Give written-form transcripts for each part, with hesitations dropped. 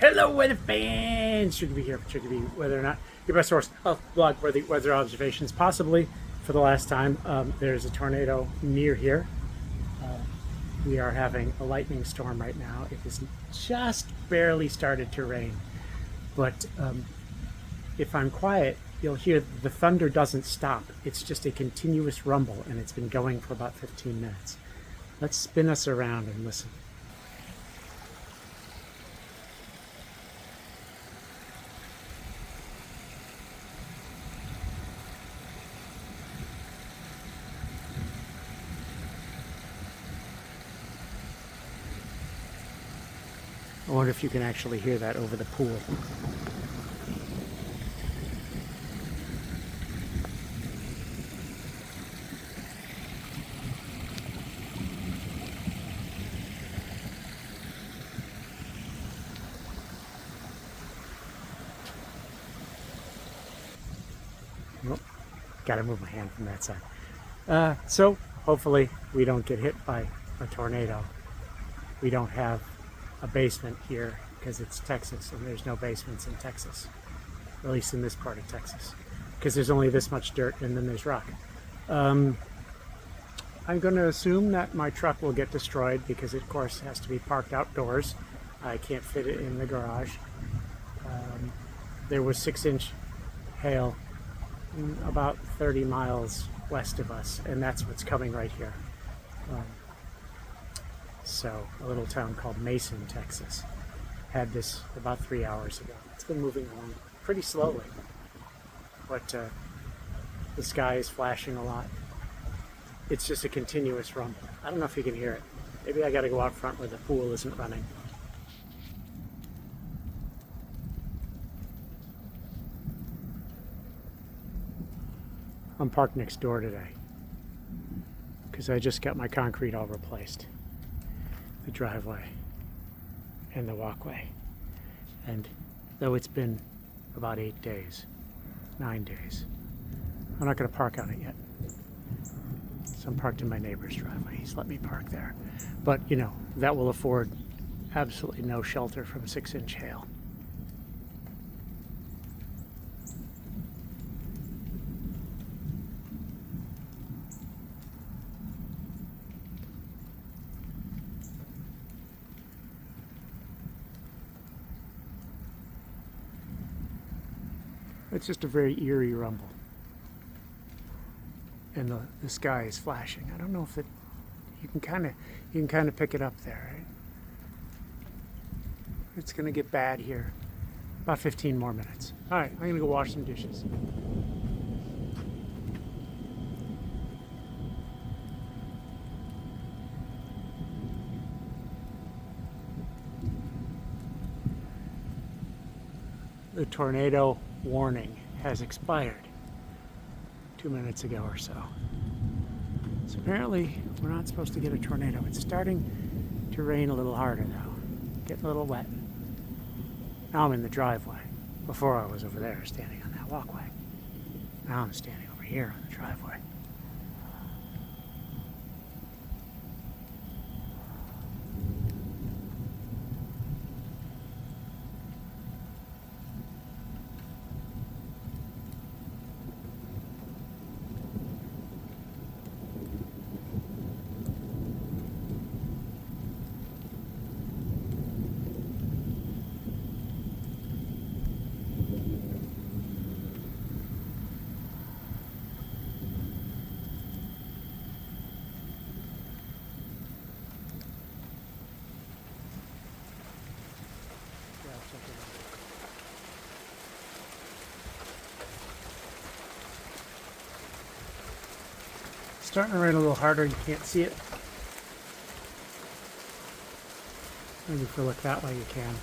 Hello, weather fans! Should be here, should be whether or not your best source of blog worthy weather observations, possibly for the last time. There's a tornado near here. We are having a lightning storm right now. It has just barely started to rain, but if I'm quiet, you'll hear the thunder doesn't stop. It's just a continuous rumble, and it's been going for about 15 minutes. Let's spin us around and listen. I wonder if you can actually hear that over the pool. Oh, gotta move my hand from that side. So hopefully we don't get hit by a tornado. We don't have a basement here because it's Texas and there's no basements in Texas, at least in this part of Texas, because there's only this much dirt and then there's rock. I'm going to assume that my truck will get destroyed because it of course has to be parked outdoors. I can't fit it in the garage. There was 6-inch hail about 30 miles west of us, and that's what's coming right here. So a little town called Mason, Texas, had this about 3 hours ago. It's been moving along pretty slowly, but the sky is flashing a lot. It's just a continuous rumble. I don't know if you can hear it. Maybe I got to go out front where the pool isn't running. I'm parked next door today because I just got my concrete all replaced. The driveway and the walkway. And though it's been about 8 days, 9 days, I'm not going to park on it yet. So I'm parked in my neighbor's driveway. He's let me park there. But, you know, that will afford absolutely no shelter from 6-inch hail. It's just a very eerie rumble. And the sky is flashing. I don't know if you can kind of pick it up there, right? It's going to get bad here. About 15 more minutes. All right, I'm going to go wash some dishes. The tornado warning has expired 2 minutes ago or so. So apparently we're not supposed to get a tornado. It's starting to rain a little harder though. Getting a little wet. Now I'm in the driveway. Before I was over there standing on that walkway. Now I'm standing over here on the driveway. Starting to rain a little harder, you can't see it. Maybe if we look that way you can.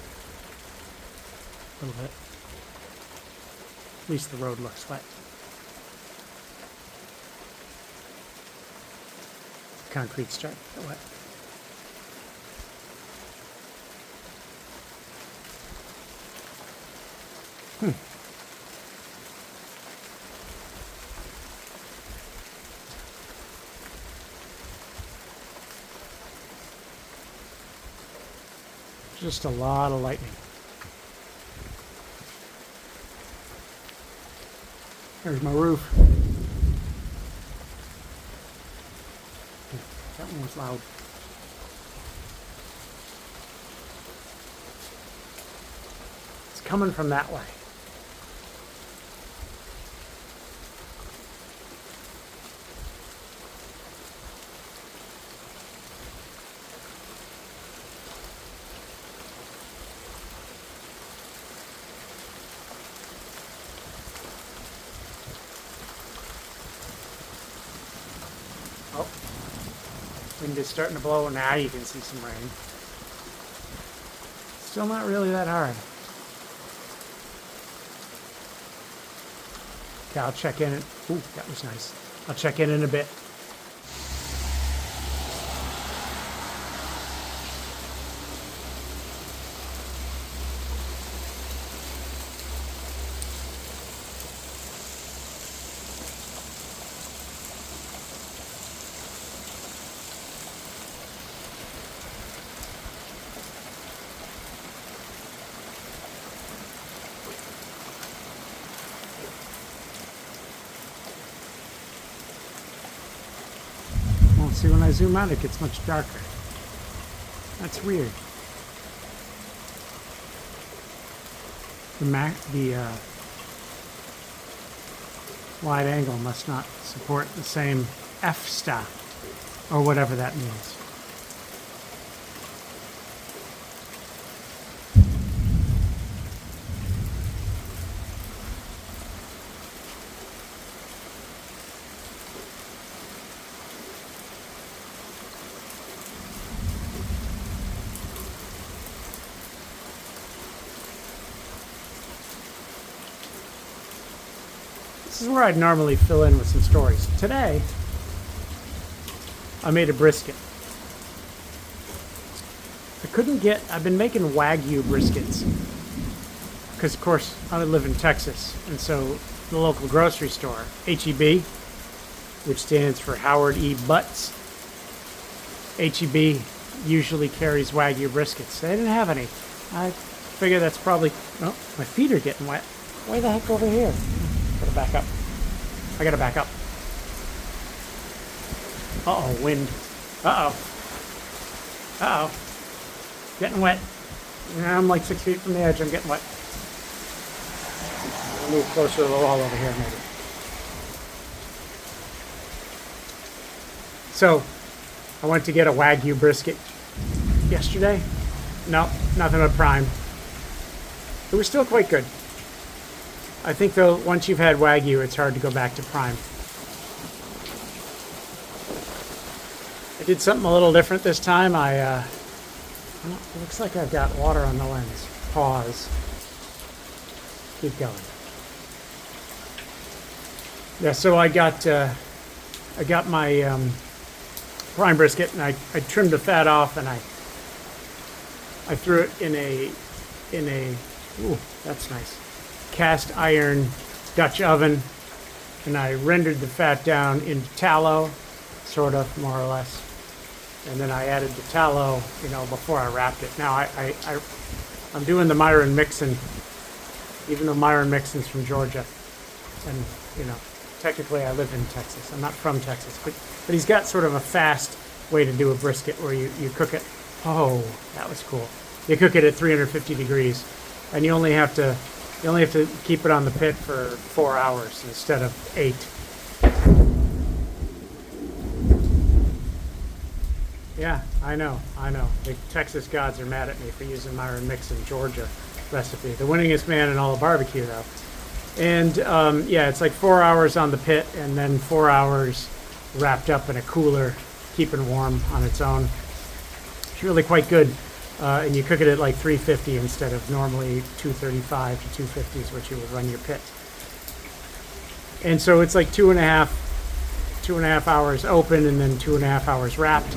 A little bit. At least the road looks wet. Concrete's starting to get wet. Just a lot of lightning. There's my roof. That one was loud. It's coming from that way. Oh, wind is starting to blow. Now you can see some rain. Still not really that hard. Okay, I'll check in. Ooh, that was nice. I'll check in a bit. See, when I zoom out, it gets much darker. That's weird. The wide angle must not support the same f-stop, or whatever that means. This is where I'd normally fill in with some stories. Today, I made a brisket. I've been making Wagyu briskets. Because, of course, I live in Texas. And so the local grocery store, HEB, which stands for Howard E. Butts, HEB usually carries Wagyu briskets. They didn't have any. I figure that's probably... Oh, my feet are getting wet. Why the heck over here? Gotta back up. I gotta back up. Uh-oh, wind. Uh-oh. Uh-oh. Getting wet. Now I'm like 6 feet from the edge. I'm getting wet. I'll move closer to the wall over here, maybe. So, I went to get a Wagyu brisket yesterday. No, nothing but prime. It was still quite good. I think, though, once you've had Wagyu, it's hard to go back to prime. I did something a little different this time. It looks like I've got water on the lens. Pause. Keep going. Yeah, so I got my prime brisket, and I trimmed the fat off, and I threw it in a ooh, that's nice, cast iron Dutch oven, and I rendered the fat down into tallow, sort of, more or less. And then I added the tallow, before I wrapped it. Now I'm doing the Myron Mixon, even though Myron Mixon's from Georgia, and technically I live in Texas. I'm not from Texas, but he's got sort of a fast way to do a brisket where you cook it. Oh, that was cool. You cook it at 350 degrees, and you only have to keep it on the pit for 4 hours instead of 8. Yeah, I know. The Texas gods are mad at me for using Myron Mixon Georgia recipe. The winningest man in all of barbecue, though. And yeah, it's like 4 hours on the pit, and then 4 hours wrapped up in a cooler, keeping warm on its own. It's really quite good. And you cook it at like 350 instead of normally 235 to 250 is what you would run your pit. And so it's like 2.5 hours open and then 2.5 hours wrapped.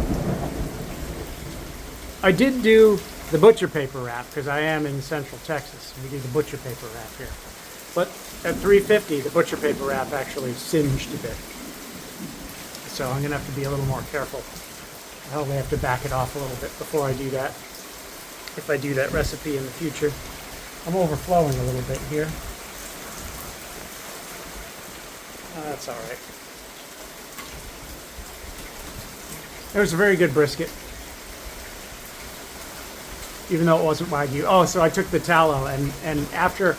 I did do the butcher paper wrap because I am in Central Texas. We do the butcher paper wrap here. But at 350, the butcher paper wrap actually singed a bit. So I'm going to have to be a little more careful. I'll only have to back it off a little bit before I do that. If I do that recipe in the future. I'm overflowing a little bit here. Oh, that's all right. It was a very good brisket, even though it wasn't Wagyu. Oh, so I took the tallow, and after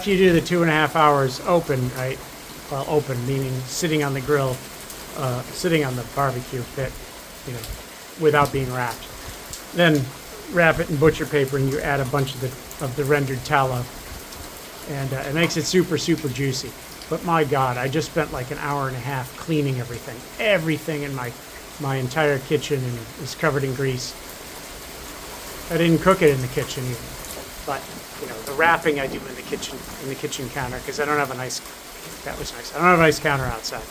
you do the 2.5 hours open, right? Well, open meaning sitting on the grill, sitting on the barbecue pit, you know, without being wrapped. Then wrap it in butcher paper, and you add a bunch of the rendered tallow, and it makes it super juicy. But my God, I just spent like an hour and a half cleaning everything. Everything in my entire kitchen is covered in grease. I didn't cook it in the kitchen even, but you know, the wrapping I do in the kitchen counter, because I don't have a nice. That was nice. I don't have a nice counter outside.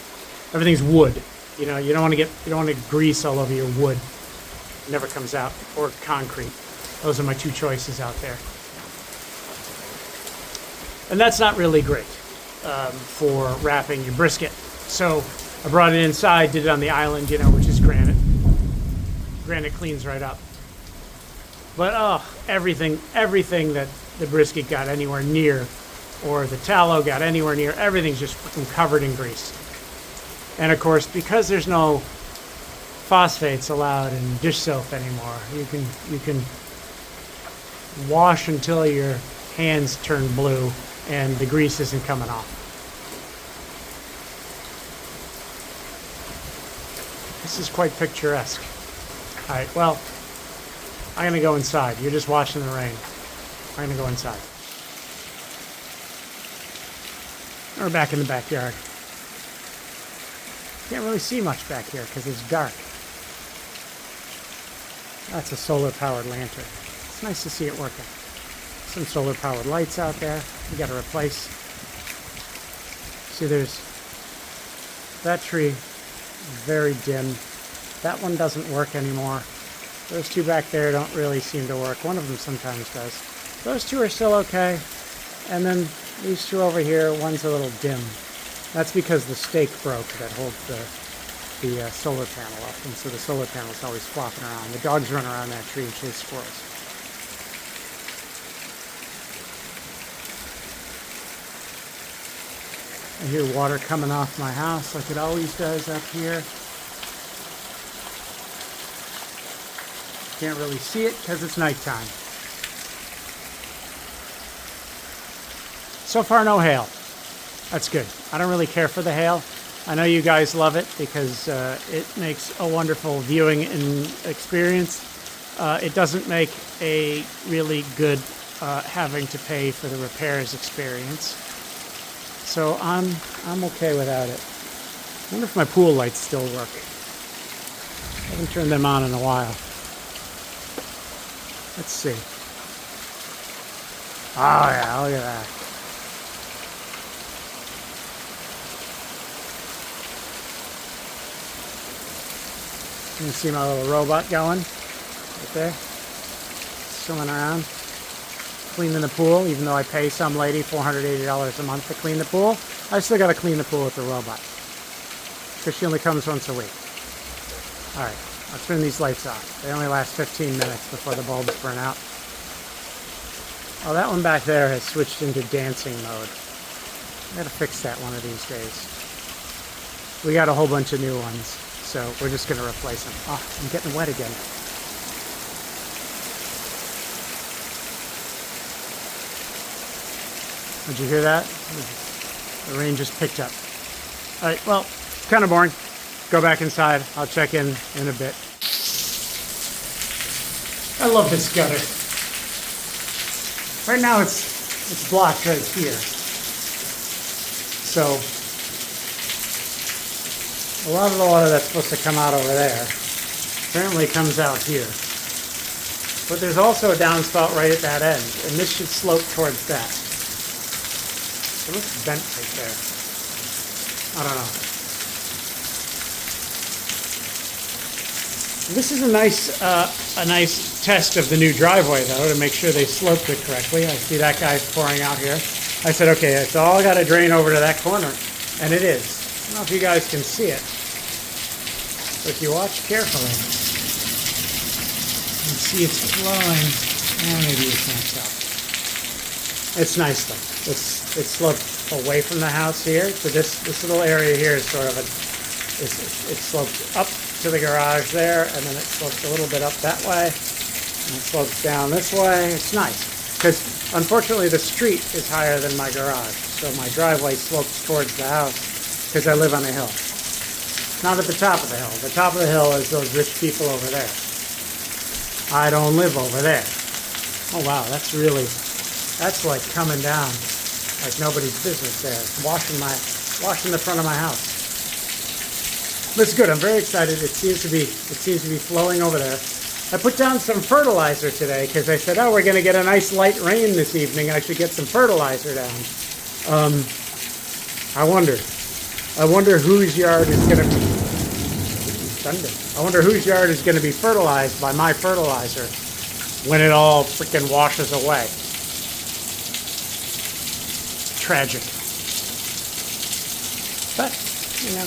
Everything's wood. You know, you don't want to grease all over your wood. It never comes out. Or concrete. Those are my two choices out there. And that's not really great for wrapping your brisket. So I brought it inside, did it on the island, you know, which is granite. Granite cleans right up. But everything that the brisket got anywhere near, or the tallow got anywhere near, everything's just freaking covered in grease. And of course, because there's no phosphates allowed in dish soap anymore, you can wash until your hands turn blue and the grease isn't coming off. This is quite picturesque. All right, well, I'm gonna go inside. You're just watching the rain. I'm gonna go inside. We're back in the backyard. Can't really see much back here because it's dark. That's a solar-powered lantern. It's nice to see it working. Some solar-powered lights out there. We got to replace. See, there's that tree, very dim. That one doesn't work anymore. Those two back there don't really seem to work. One of them sometimes does. Those two are still okay. And then these two over here, one's a little dim. That's because the stake broke that holds the solar panel up, and so the solar panel's always flopping around. The dogs run around that tree and chase squirrels. I hear water coming off my house like it always does up here. Can't really see it because it's nighttime. So far, no hail. That's good. I don't really care for the hail. I know you guys love it because it makes a wonderful viewing experience. It doesn't make a really good having to pay for the repairs experience. So I'm okay without it. I wonder if my pool lights still work. I haven't turned them on in a while. Let's see. Oh yeah, look at that. You can see my little robot going right there, swimming around, cleaning the pool. Even though I pay some lady $480 a month to clean the pool, I still got to clean the pool with the robot because she only comes once a week. All right, I'll turn these lights off. They only last 15 minutes before the bulbs burn out. Oh, that one back there has switched into dancing mode. I got to fix that one of these days. We got a whole bunch of new ones, so we're just going to replace them. Oh, I'm getting wet again. Did you hear that? The rain just picked up. All right, well, it's kind of boring. Go back inside. I'll check in a bit. I love this gutter. Right now it's blocked right here. So a lot of the water that's supposed to come out over there apparently comes out here. But there's also a downspout right at that end, and this should slope towards that. It looks bent right there. I don't know. This is a nice test of the new driveway, though, to make sure they sloped it correctly. I see that guy's pouring out here. I said, okay, it's all got to drain over to that corner, and it is. I don't know if you guys can see it, but if you watch carefully, you can see it's flowing. Maybe you can't tell. It's nice, though. It's sloped away from the house here. So this little area here is sort of it slopes up to the garage there, and then it slopes a little bit up that way, and it slopes down this way. It's nice because unfortunately the street is higher than my garage, so my driveway slopes towards the house because I live on a hill. Not at the top of the hill. The top of the hill is those rich people over there. I don't live over there. Oh wow, that's like coming down like nobody's business there. It's washing the front of my house. But it's good. I'm very excited. It seems to be flowing over there. I put down some fertilizer today because I said, oh, we're going to get a nice light rain this evening. I should get some fertilizer down. I wonder whose yard is going to be thunder. I wonder whose yard is going to be fertilized by my fertilizer when it all freaking washes away. Tragic. But, you know,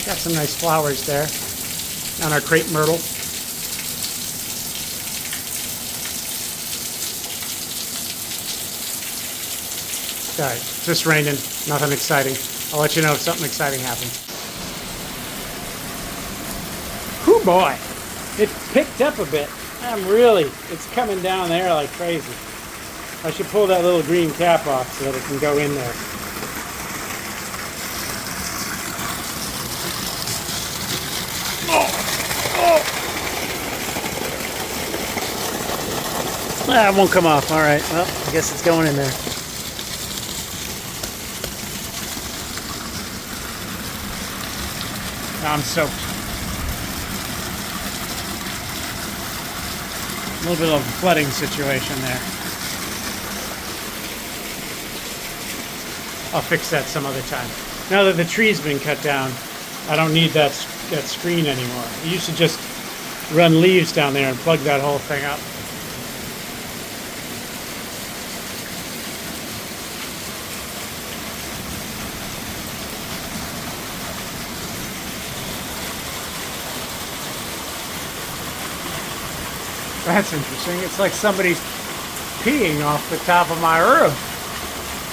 got some nice flowers there on our crepe myrtle. Alright, it's just raining, nothing exciting. I'll let you know if something exciting happens. Whew boy, it picked up a bit. It's coming down there like crazy. I should pull that little green cap off so that it can go in there. Ah, it won't come off. All right. Well, I guess it's going in there. I'm soaked. A little bit of a flooding situation there. I'll fix that some other time. Now that the tree's been cut down, I don't need that screen anymore. I used to just run leaves down there and plug that whole thing up. That's interesting. It's like somebody's peeing off the top of my roof.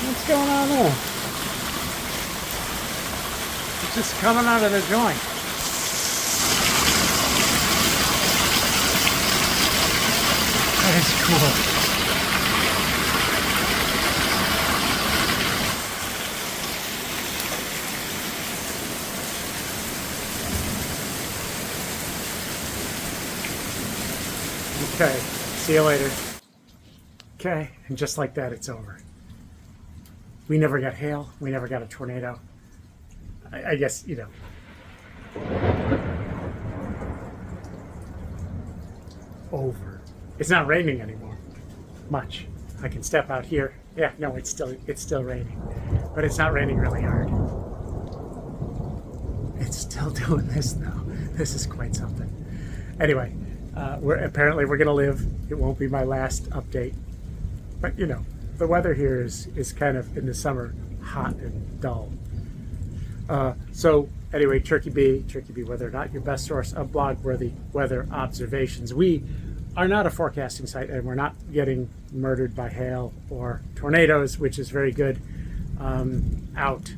What's going on there? It's just coming out of the joint. That is cool. Okay, see you later. Okay, and just like that, it's over. We never got hail. We never got a tornado. I guess, you know. Over. It's not raining anymore. Much. I can step out here. Yeah, no, it's still raining. But it's not raining really hard. It's still doing this though. This is quite something. Anyway, we're gonna live. It won't be my last update. But you know, the weather here is kind of in the summer hot and dull. So anyway, Turkey Bee, whether or not your best source of blog-worthy weather observations. We are not a forecasting site, and we're not getting murdered by hail or tornadoes, which is very good. Out.